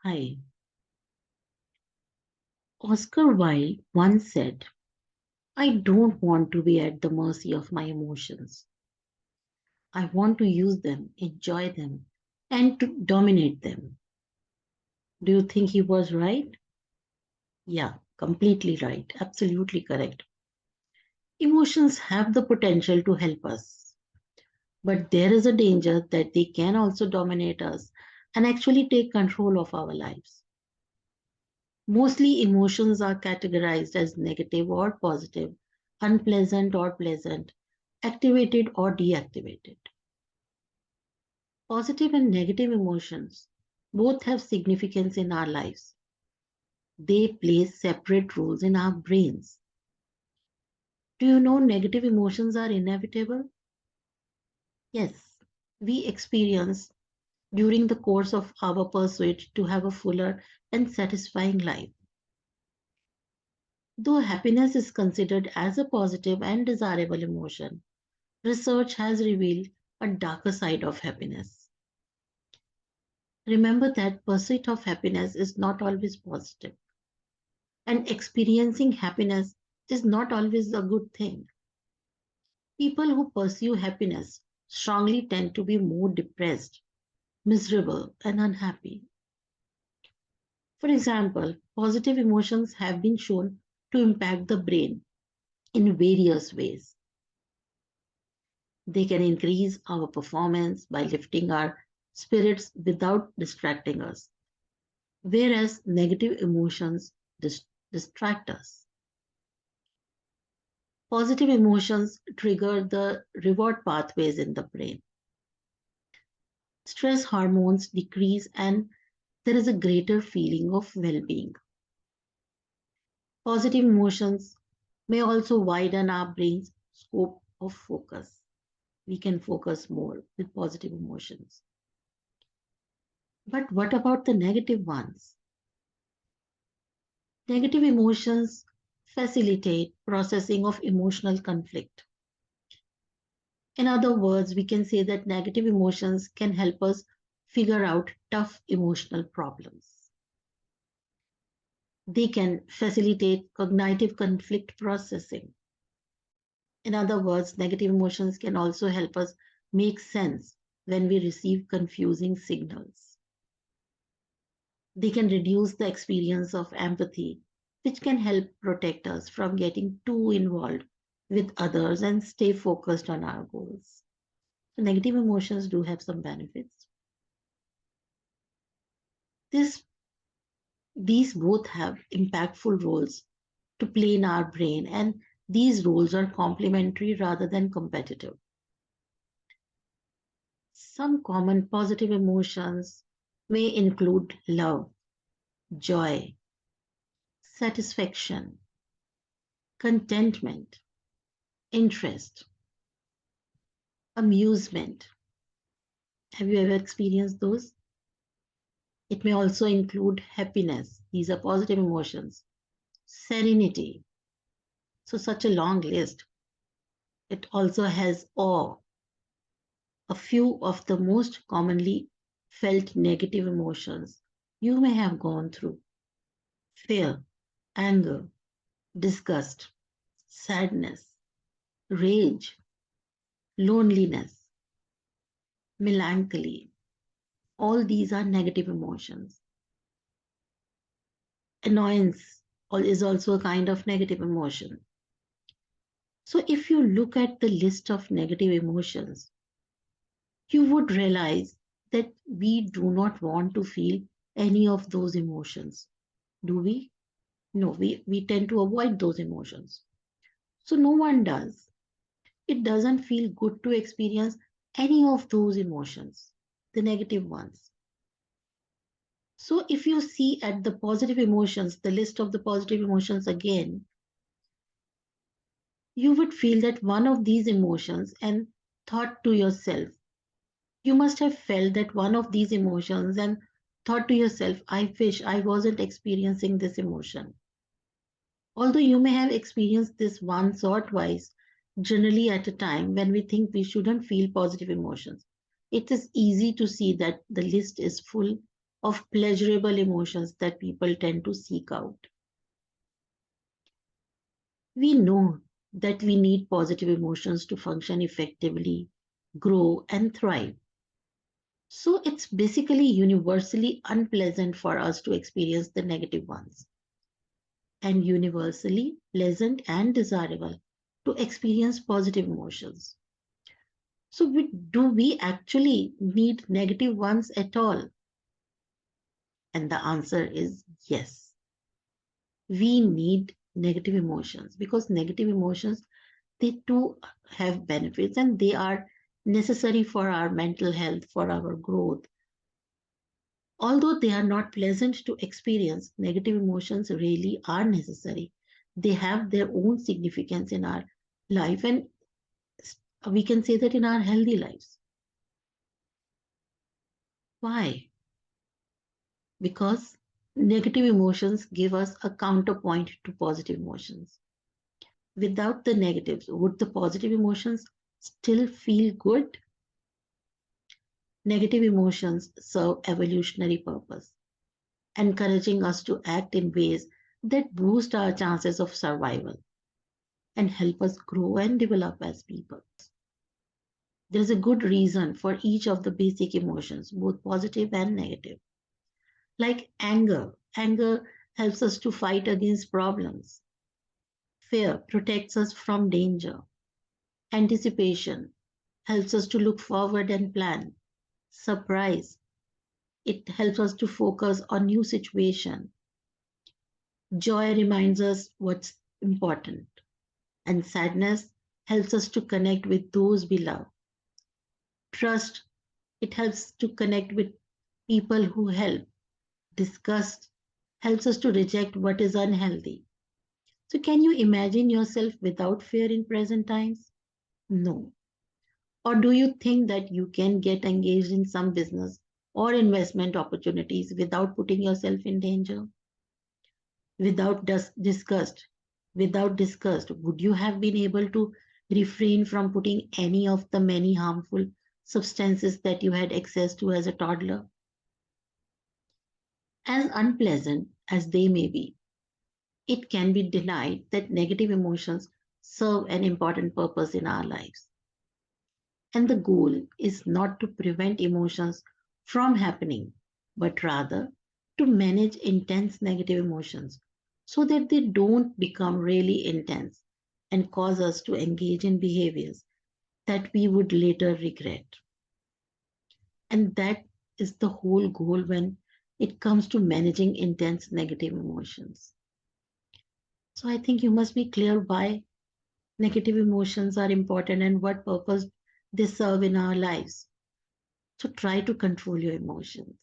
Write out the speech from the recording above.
Hi. Oscar Wilde once said, I don't want to be at the mercy of my emotions. I want to use them, enjoy them, and to dominate them. Do you think he was right? Yeah, completely right. Absolutely correct. Emotions have the potential to help us, but there is a danger that they can also dominate us and actually take control of our lives. Mostly emotions are categorized as negative or positive, unpleasant or pleasant, activated or deactivated. Positive and negative emotions both have significance in our lives. They play separate roles in our brains. Do you know negative emotions are inevitable? Yes, we experience during the course of our pursuit to have a fuller and satisfying life. Though happiness is considered as a positive and desirable emotion, research has revealed a darker side of happiness. Remember that pursuit of happiness is not always positive, and experiencing happiness is not always a good thing. People who pursue happiness strongly tend to be more depressed, miserable, and unhappy. For example, positive emotions have been shown to impact the brain in various ways. They can increase our performance by lifting our spirits without distracting us, whereas negative emotions distract us. Positive emotions trigger the reward pathways in the brain. Stress hormones decrease, and there is a greater feeling of well being. Positive emotions may also widen our brain's scope of focus. We can focus more with positive emotions. But what about the negative ones? Negative emotions facilitate processing of emotional conflict. In other words, we can say that negative emotions can help us figure out tough emotional problems. They can facilitate cognitive conflict processing. In other words, negative emotions can also help us make sense when we receive confusing signals. They can reduce the experience of empathy, which can help protect us from getting too involved with others and stay focused on our goals. So negative emotions do have some benefits. This, these both have impactful roles to play in our brain, and these roles are complementary rather than competitive. Some common positive emotions may include love, joy, satisfaction, contentment, interest, amusement. Have you ever experienced those? It may also include happiness. These are positive emotions. Serenity. So, such a long list. It also has awe. A few of the most commonly felt negative emotions you may have gone through: fear, anger, disgust, sadness, rage, loneliness, melancholy. All these are negative emotions. Annoyance is also a kind of negative emotion. So, if you look at the list of negative emotions, you would realize that we do not want to feel any of those emotions. Do we? No, we tend to avoid those emotions. So, no one does. It doesn't feel good to experience any of those emotions, the negative ones. So, if you see at the positive emotions, the list of the positive emotions again, you would feel that one of these emotions and thought to yourself, you must have felt that one of these emotions and thought to yourself, I wish I wasn't experiencing this emotion. Although you may have experienced this once or twice, generally at a time when we think we shouldn't feel positive emotions, it is easy to see that the list is full of pleasurable emotions that people tend to seek out. We know that we need positive emotions to function effectively, grow, and thrive. So it's basically universally unpleasant for us to experience the negative ones, and universally pleasant and desirable to experience positive emotions. So, do we actually need negative ones at all? And the answer is yes. We need negative emotions because negative emotions, they too have benefits and they are necessary for our mental health, for our growth. Although they are not pleasant to experience, negative emotions really are necessary. They have their own significance in our life, and we can say that in our healthy lives. Why? Because negative emotions give us a counterpoint to positive emotions. Without the negatives, would the positive emotions still feel good? Negative emotions serve evolutionary purpose, encouraging us to act in ways that boost our chances of survival and help us grow and develop as people. There is a good reason for each of the basic emotions, both positive and negative. Like anger. Anger helps us to fight against problems. Fear protects us from danger. Anticipation helps us to look forward and plan. Surprise, it helps us to focus on new situation. Joy reminds us what's important. And sadness helps us to connect with those we love. Trust, it helps to connect with people who help. Disgust helps us to reject what is unhealthy. So, can you imagine yourself without fear in present times? No. Or do you think that you can get engaged in some business or investment opportunities without putting yourself in danger? Without disgust, without disgust, would you have been able to refrain from putting any of the many harmful substances that you had access to as a toddler? As unpleasant as they may be, it can be denied that negative emotions serve an important purpose in our lives. And the goal is not to prevent emotions from happening, but rather to manage intense negative emotions so that they don't become really intense and cause us to engage in behaviors that we would later regret. And that is the whole goal when it comes to managing intense negative emotions. So I think you must be clear why negative emotions are important and what purpose they serve in our lives. So try to control your emotions.